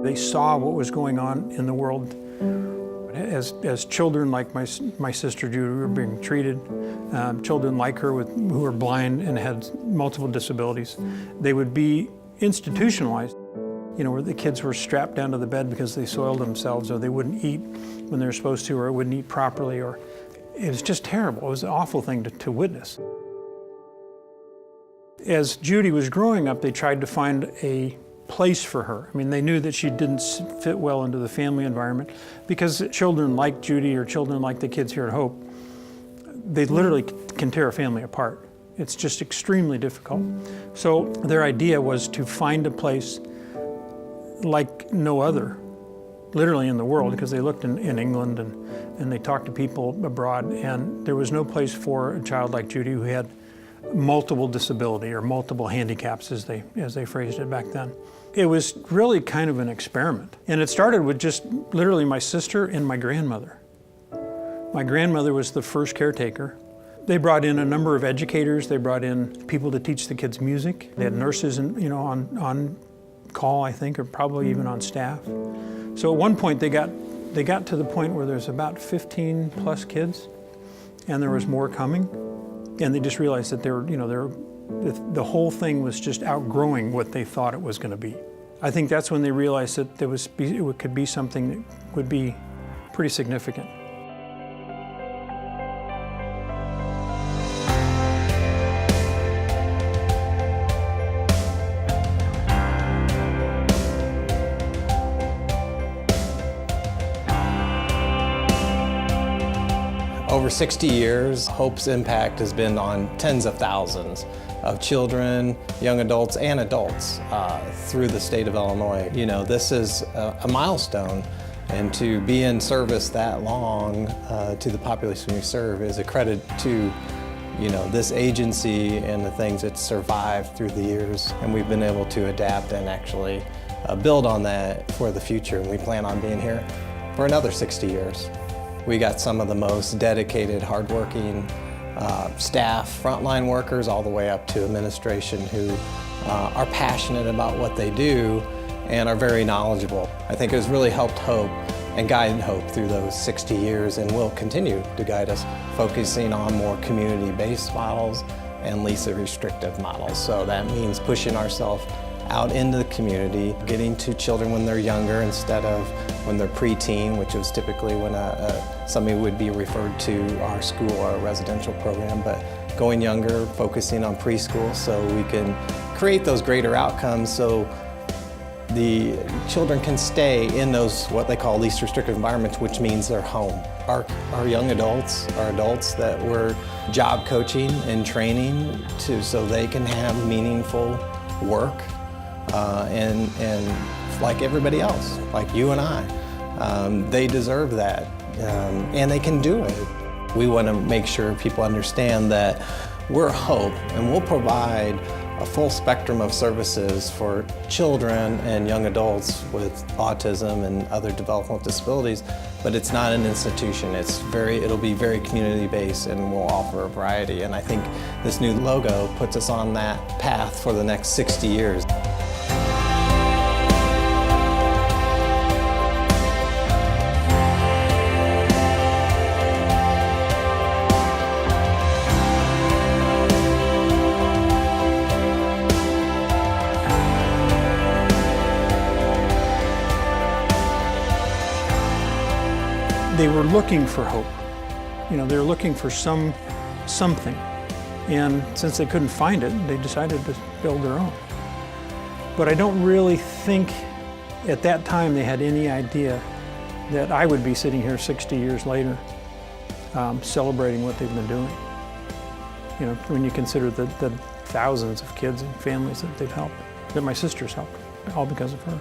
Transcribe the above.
They saw what was going on in the world. As children like my sister Judy were being treated, children like her who were blind and had multiple disabilities, they would be institutionalized. You know, where the kids were strapped down to the bed because they soiled themselves, or they wouldn't eat when they were supposed to, or wouldn't eat properly, or it was just terrible. It was an awful thing to witness. As Judy was growing up, they tried to find a place for her. I mean, they knew that she didn't fit well into the family environment, because children like Judy or children like the kids here at Hope, they literally can tear a family apart. It's just extremely difficult. So their idea was to find a place like no other, literally in the world, because they looked in England and they talked to people abroad, and there was no place for a child like Judy who had multiple disability or multiple handicaps, as they phrased it back then. It was really kind of an experiment. And it started with just literally my sister and my grandmother. My grandmother was the first caretaker. They brought in a number of educators. They brought in people to teach the kids music. They had nurses on call, I think, or probably even on staff. So at one point they got to the point where there's about 15 plus kids, and there was more coming. And they just realized that the whole thing was just outgrowing what they thought it was going to be. I think that's when they realized that it could be something that would be pretty significant. Over 60 years, Hope's impact has been on tens of thousands of children, young adults, and adults through the state of Illinois. You know, this is a milestone, and to be in service that long to the population we serve is a credit to, you know, this agency and the things it's survived through the years. And we've been able to adapt and actually build on that for the future. And we plan on being here for another 60 years. We got some of the most dedicated, hardworking staff, frontline workers, all the way up to administration, who are passionate about what they do and are very knowledgeable. I think it has really helped Hope and guided Hope through those 60 years, and will continue to guide us, focusing on more community-based models and least restrictive models. So that means pushing ourselves out into the community, getting to children when they're younger instead of when they're preteen, which was typically when somebody would be referred to our school or our residential program, but going younger, focusing on preschool so we can create those greater outcomes so the children can stay in those what they call least restrictive environments, which means they're home. Our young adults are adults that we're job coaching and training so they can have meaningful work and like everybody else, like you and I. They deserve that, and they can do it. We want to make sure people understand that we're Hope, and we'll provide a full spectrum of services for children and young adults with autism and other developmental disabilities, but it's not an institution. It'll be very community-based, and we'll offer a variety. And I think this new logo puts us on that path for the next 60 years. They were looking for hope. You know, they were looking for something. And since they couldn't find it, they decided to build their own. But I don't really think at that time they had any idea that I would be sitting here 60 years later celebrating what they've been doing. You know, when you consider the thousands of kids and families that they've helped, that my sister's helped, all because of her.